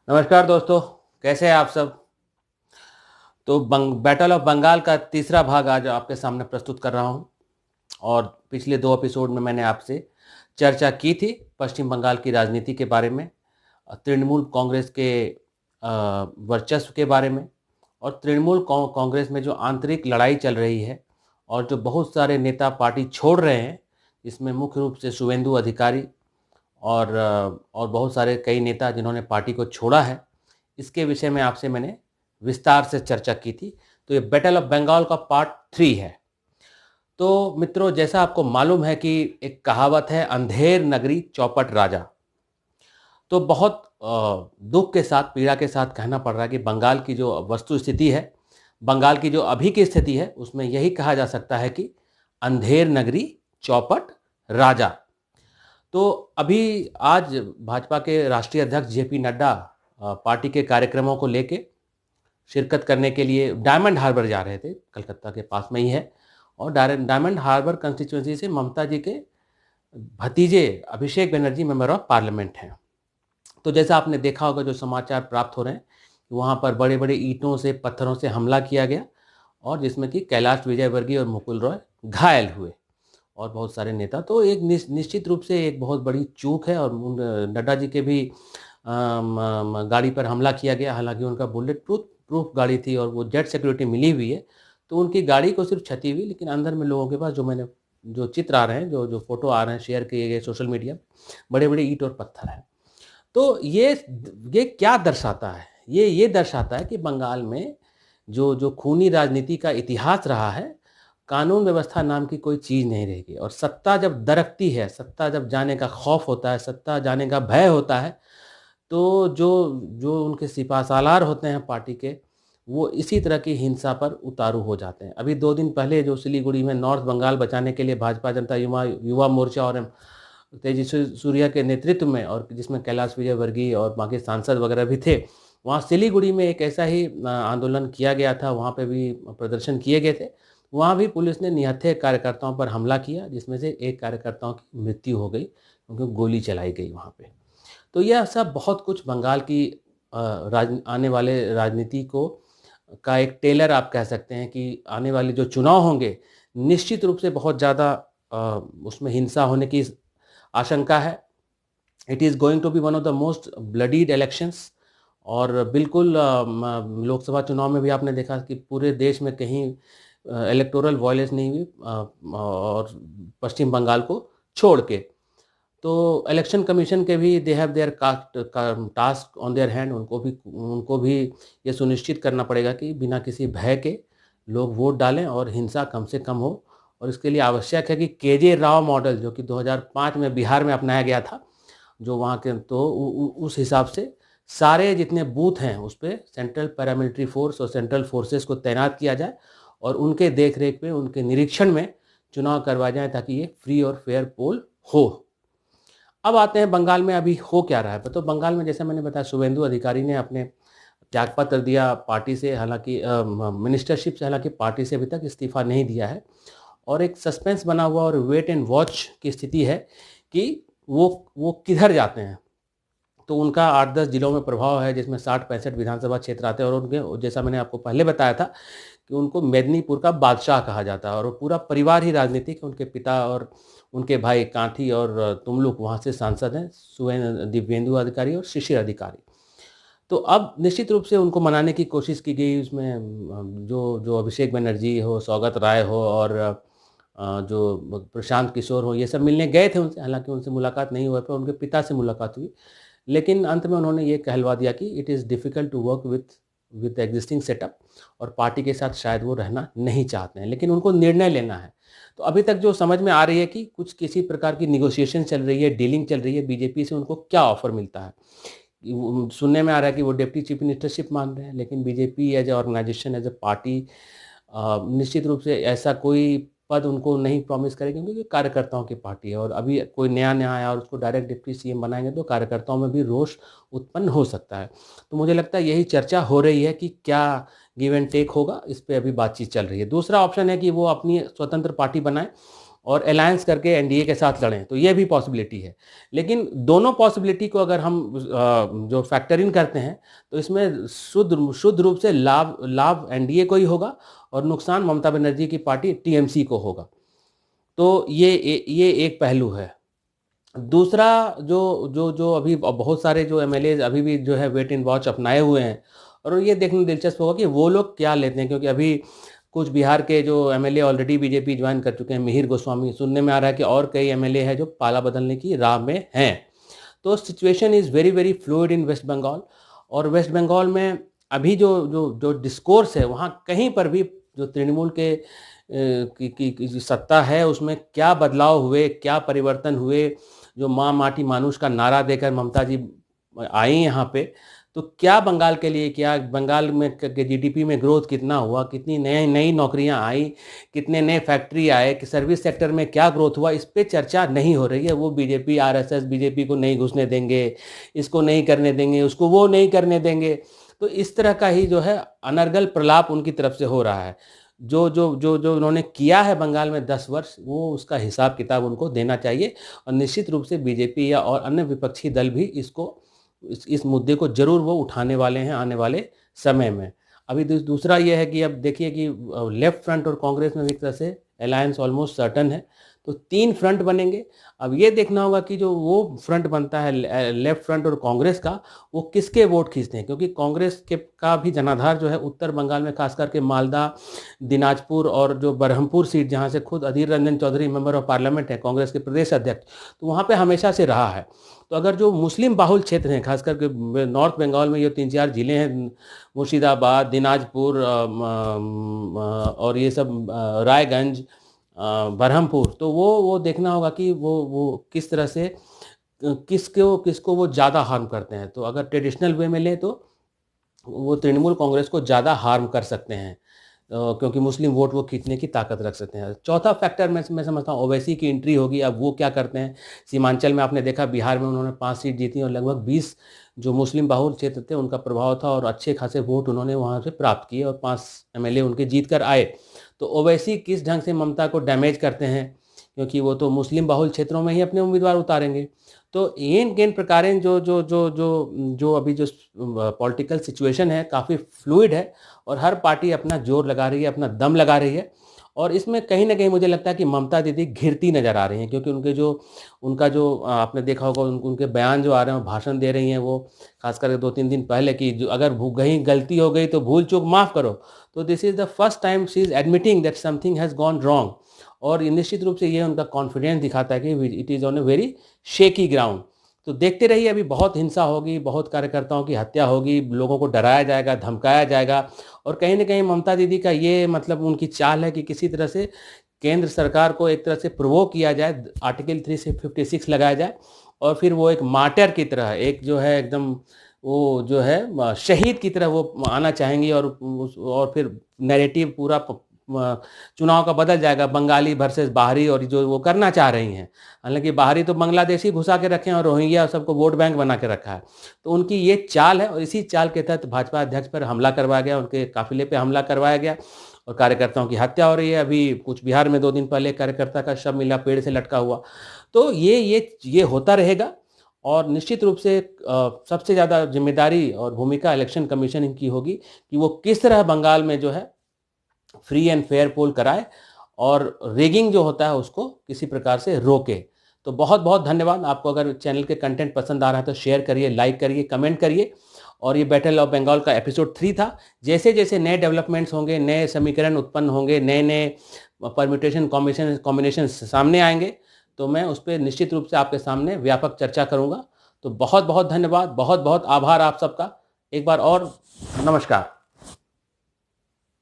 नमस्कार दोस्तों, कैसे हैं आप सब। तो बैटल ऑफ बंगाल का तीसरा भाग आज आपके सामने प्रस्तुत कर रहा हूं। और पिछले दो एपिसोड में मैंने आपसे चर्चा की थी पश्चिम बंगाल की राजनीति के बारे में, तृणमूल कांग्रेस के वर्चस्व के बारे में, और तृणमूल कांग्रेस में जो आंतरिक लड़ाई चल रही है और जो बहुत सारे नेता पार्टी छोड़ रहे हैं, इसमें मुख्य रूप से शुभेंदु अधिकारी और बहुत सारे कई नेता जिन्होंने पार्टी को छोड़ा है, इसके विषय में आपसे मैंने विस्तार से चर्चा की थी। तो ये बैटल ऑफ बंगाल का पार्ट 3 है। तो मित्रों, जैसा आपको मालूम है कि एक कहावत है, अंधेर नगरी चौपट राजा। तो बहुत दुख के साथ, पीड़ा के साथ कहना पड़ रहा है कि बंगाल की जो वस्तु स्थिति है, बंगाल की जो अभी की स्थिति है, उसमें यही कहा जा सकता है कि अंधेर नगरी चौपट राजा। तो अभी आज भाजपा के राष्ट्रीय अध्यक्ष जेपी नड्डा पार्टी के कार्यक्रमों को लेके शिरकत करने के लिए डायमंड हार्बर जा रहे थे, कलकत्ता के पास में ही है। और डायमंड हार्बर कंस्टिट्यूंसी से ममता जी के भतीजे Abhishek Banerjee member of parliament हैं। तो जैसा आपने देखा होगा, जो समाचार प्राप्त हो रहे हैं, वहाँ पर बड़े बड़े ईंटों से, पत्थरों से हमला किया गया, और जिसमें कि कैलाश विजयवर्गीय और मुकुल रॉय घायल हुए, और बहुत सारे नेता। तो एक निश्चित रूप से एक बहुत बड़ी चूक है। और नड्डा जी के भी गाड़ी पर हमला किया गया। हालांकि उनका बुलेट प्रूफ गाड़ी थी और वो जेट सिक्योरिटी मिली हुई है, तो उनकी गाड़ी को सिर्फ क्षति हुई, लेकिन अंदर में लोगों के पास जो चित्र आ रहे हैं, जो फोटो आ रहे हैं, शेयर किए गए सोशल मीडिया, बड़े बड़े ईंट और पत्थर हैं। तो ये क्या दर्शाता है? ये दर्शाता है कि बंगाल में जो खूनी राजनीति का इतिहास रहा है, कानून व्यवस्था नाम की कोई चीज़ नहीं रहेगी। और सत्ता जब दरकती है, सत्ता जब जाने का खौफ होता है, सत्ता जाने का भय होता है, तो जो जो उनके सिपाहसालार होते हैं पार्टी के, वो इसी तरह की हिंसा पर उतारू हो जाते हैं। अभी 2 दिन पहले जो सिलीगुड़ी में नॉर्थ बंगाल बचाने के लिए भाजपा जनता युवा मोर्चा और तेजस्वी सूर्या के नेतृत्व में, और जिसमें कैलाश विजयवर्गीय और बाकी सांसद वगैरह भी थे, वहाँ सिलीगुड़ी में एक ऐसा ही आंदोलन किया गया था। वहाँ पे भी प्रदर्शन किए गए थे। वहाँ भी पुलिस ने निहत्थे कार्यकर्ताओं पर हमला किया, जिसमें से एक कार्यकर्ताओं की मृत्यु हो गई क्योंकि गोली चलाई गई वहाँ पे। तो यह सब बहुत कुछ बंगाल की आने वाले राजनीति को का एक टेलर आप कह सकते हैं कि आने वाले जो चुनाव होंगे, निश्चित रूप से बहुत ज़्यादा उसमें हिंसा होने की आशंका है। It is going to be one of the most bloodied elections. और बिल्कुल लोकसभा चुनाव में भी आपने देखा कि पूरे देश में कहीं इलेक्टोरल वायलेंस नहीं हुई, और पश्चिम बंगाल को छोड़ के। तो इलेक्शन कमीशन के भी they have their task on their hand. उनको भी ये सुनिश्चित करना पड़ेगा कि बिना किसी भय के लोग वोट डालें और हिंसा कम से कम हो। और इसके लिए आवश्यक है कि केजे राव मॉडल, जो कि 2005 में बिहार में अपनाया गया था, जो वहाँ के, तो उस हिसाब से सारे जितने बूथ हैं उस पर सेंट्रल पैरामिलिट्री फोर्स और सेंट्रल फोर्सेस को तैनात किया जाए, और उनके देख रेख में, उनके निरीक्षण में चुनाव करवाए जाए, ताकि ये फ्री और फेयर पोल हो। अब आते हैं बंगाल में अभी हो क्या रहा है। तो बंगाल में, जैसे मैंने बताया, शुभेंदु अधिकारी ने अपने त्यागपत्र दिया पार्टी से, हालांकि मिनिस्टरशिप से, हालांकि पार्टी से अभी तक इस्तीफा नहीं दिया है। और एक सस्पेंस बना हुआ और वेट एंड वॉच की स्थिति है कि वो किधर जाते हैं। तो उनका 8-10 जिलों में प्रभाव है, जिसमें 60-65 विधानसभा क्षेत्र आते हैं। और उनके, जैसा मैंने आपको पहले बताया था, कि उनको मेदिनीपुर का बादशाह कहा जाता है, और वो पूरा परिवार ही राजनीतिक है। उनके पिता और उनके भाई कांठी और तुमलुक वहाँ से सांसद हैं, दिव्येंदु अधिकारी और शिशिर अधिकारी। तो अब निश्चित रूप से उनको मनाने की कोशिश की गई। उसमें जो जो अभिषेक बनर्जी हो, सौगत राय हो, और जो प्रशांत किशोर हो, ये सब मिलने गए थे उनसे। हालांकि उनसे मुलाकात नहीं हुआ, पर उनके पिता से मुलाकात हुई। लेकिन अंत में उन्होंने ये कहलवा दिया कि it is difficult to work with existing setup, और पार्टी के साथ शायद वो रहना नहीं चाहते हैं, लेकिन उनको निर्णय लेना है। तो अभी तक जो समझ में आ रही है कि कुछ किसी प्रकार की निगोशिएशन चल रही है, डीलिंग चल रही है बीजेपी से, उनको क्या ऑफर मिलता है। सुनने में आ रहा है कि वो डिप्टी चीफ मिनिस्टरशिप मांग रहे हैं, लेकिन BJP as a organisation, as a party, निश्चित रूप से ऐसा कोई पद उनको नहीं प्रॉमिस करेगी, क्योंकि कार्यकर्ताओं की पार्टी है। और अभी कोई नया आया और उसको डायरेक्ट डिप्टी सीएम बनाएंगे, तो कार्यकर्ताओं में भी रोष उत्पन्न हो सकता है। तो मुझे लगता है यही चर्चा हो रही है कि क्या गिव एंड टेक होगा, इस पर अभी बातचीत चल रही है। दूसरा ऑप्शन है कि वो अपनी स्वतंत्र पार्टी बनाए और अलायंस करके एनडीए के साथ लड़ें, तो ये भी पॉसिबिलिटी है। लेकिन दोनों पॉसिबिलिटी को अगर हम जो फैक्टर इन करते हैं तो इसमें शुद्ध शुद्ध रूप से लाभ लाभ एनडीए को ही होगा और नुकसान ममता बनर्जी की पार्टी टीएमसी को होगा। तो ये एक पहलू है। दूसरा, जो जो जो अभी बहुत सारे जो एमएलए अभी भी जो है वेट एंड वॉच अपनाए हुए हैं, और ये देखने दिलचस्प होगा कि वो लोग क्या लेते हैं, क्योंकि अभी कुछ बिहार के जो एमएलए ऑलरेडी बीजेपी ज्वाइन कर चुके हैं, मिहिर गोस्वामी, सुनने में आ रहा है कि और कई एमएलए हैं जो पाला बदलने की राह में हैं। तो situation is very very fluid in West Bengal. और वेस्ट बंगाल में अभी जो जो जो डिस्कोर्स है, वहाँ कहीं पर भी जो तृणमूल के की सत्ता है उसमें क्या बदलाव हुए, क्या परिवर्तन हुए, जो माँ माटी मानुष का नारा देकर ममता जी आई यहाँ पे, तो क्या बंगाल के लिए, क्या बंगाल में जीडीपी में ग्रोथ कितना हुआ, कितनी नई नई नौकरियां आई, कितने नए फैक्ट्री आए, कि सर्विस सेक्टर में क्या ग्रोथ हुआ, इस पे चर्चा नहीं हो रही है। वो बीजेपी आरएसएस बीजेपी को नहीं घुसने देंगे, इसको नहीं करने देंगे, उसको वो नहीं करने देंगे। तो इस तरह का ही जो है अनर्गल प्रलाप उनकी तरफ से हो रहा है। जो जो जो जो उन्होंने किया है बंगाल में 10 वर्ष, वो उसका हिसाब किताब उनको देना चाहिए। और निश्चित रूप से बीजेपी या और अन्य विपक्षी दल भी इसको इस मुद्दे को जरूर वो उठाने वाले हैं आने वाले समय में। अभी दूसरा ये है कि अब देखिए कि लेफ्ट फ्रंट और कांग्रेस में भी एक तरह से अलायंस ऑलमोस्ट सर्टन है, तो 3 फ्रंट बनेंगे। अब ये देखना होगा कि जो वो फ्रंट बनता है लेफ्ट फ्रंट और कांग्रेस का, वो किसके वोट खींचते हैं, क्योंकि कांग्रेस के का भी जनाधार जो है उत्तर बंगाल में, खास करके मालदा, दिनाजपुर और जो बरहमपुर सीट, जहाँ से खुद Adhir Ranjan Chowdhury member of parliament है, कांग्रेस के प्रदेश अध्यक्ष, तो वहाँ पे हमेशा से रहा है। तो अगर जो मुस्लिम बाहुल क्षेत्र हैं, खास करके नॉर्थ बंगाल में ये 3-4 जिले हैं, मुर्शिदाबाद, दिनाजपुर और ये सब रायगंज, बरहमपुर, तो वो देखना होगा कि वो किस तरह से किसको वो ज़्यादा हार्म करते हैं। तो अगर ट्रेडिशनल वे में लें तो वो तृणमूल कांग्रेस को ज़्यादा हार्म कर सकते हैं, क्योंकि मुस्लिम वोट वो खींचने की ताकत रख सकते हैं। चौथा फैक्टर मैं समझता हूँ ओवैसी की एंट्री होगी। अब वो क्या करते हैं, सीमांचल में आपने देखा, बिहार में उन्होंने 5 सीट जीती और लगभग 20 जो मुस्लिम बाहुल क्षेत्र थे उनका प्रभाव था और अच्छे खासे वोट उन्होंने वहाँ से प्राप्त किए और 5 एमएलए उनके जीत कर आए। तो ओवैसी किस ढंग से ममता को डैमेज करते हैं, क्योंकि वो तो मुस्लिम बाहुल क्षेत्रों में ही अपने उम्मीदवार उतारेंगे। तो इन प्रकार जो जो जो जो जो अभी जो पॉलिटिकल सिचुएशन है काफ़ी फ्लूइड है और हर पार्टी अपना जोर लगा रही है, अपना दम लगा रही है। और इसमें कहीं ना कहीं मुझे लगता है कि ममता दीदी घिरती नज़र आ रही हैं, क्योंकि उनका जो आपने देखा होगा उनके बयान जो आ रहे हैं, भाषण दे रही हैं वो, खासकर 2-3 दिन पहले, कि जो अगर कहीं गलती हो गई तो भूल चूक माफ़ करो। तो this is the first time she is admitting that something has gone wrong. और निश्चित रूप से ये उनका कॉन्फिडेंस दिखाता है कि it is on a very shaky ground. तो देखते रहिए, अभी बहुत हिंसा होगी, बहुत कार्यकर्ताओं की हत्या होगी, लोगों को डराया जाएगा, धमकाया जाएगा। और कहीं ना कहीं ममता दीदी का ये मतलब उनकी चाल है कि किसी तरह से केंद्र सरकार को एक तरह से प्रोवोक किया जाए, आर्टिकल 356 लगाया जाए और फिर वो एक मार्टर की तरह, एक जो है एकदम वो जो है शहीद की तरह वो आना चाहेंगी और फिर नैरेटिव पूरा चुनाव का बदल जाएगा, बंगाली वर्सेस बाहरी, और जो वो करना चाह रही हैं। हालांकि बाहरी तो बांग्लादेशी घुसा के रखे हैं और रोहिंग्या सबको वोट बैंक बना के रखा है। तो उनकी ये चाल है और इसी चाल के तहत भाजपा अध्यक्ष पर हमला करवाया गया, उनके काफिले पे हमला करवाया गया और कार्यकर्ताओं की हत्या हो रही है। अभी कुछ बिहार में 2 दिन पहले कार्यकर्ता का शव मिला पेड़ से लटका हुआ। तो ये होता रहेगा और निश्चित रूप से सबसे ज़्यादा जिम्मेदारी और भूमिका इलेक्शन कमीशन की होगी कि वो किस तरह बंगाल में जो है फ्री एंड फेयर पोल कराए और रेगिंग जो होता है उसको किसी प्रकार से रोके। तो बहुत बहुत धन्यवाद। आपको अगर चैनल के कंटेंट पसंद आ रहा है तो शेयर करिए, लाइक करिए, कमेंट करिए। और ये बैटल ऑफ बंगाल का एपिसोड 3 था। जैसे जैसे नए डेवलपमेंट्स होंगे, नए समीकरण उत्पन्न होंगे, नए नए परम्यूटेशन कॉम्बिनेशन सामने आएंगे तो मैं उस पर निश्चित रूप से आपके सामने व्यापक चर्चा करूंगा। तो बहुत बहुत धन्यवाद, बहुत बहुत आभार आप सबका। एक बार और नमस्कार।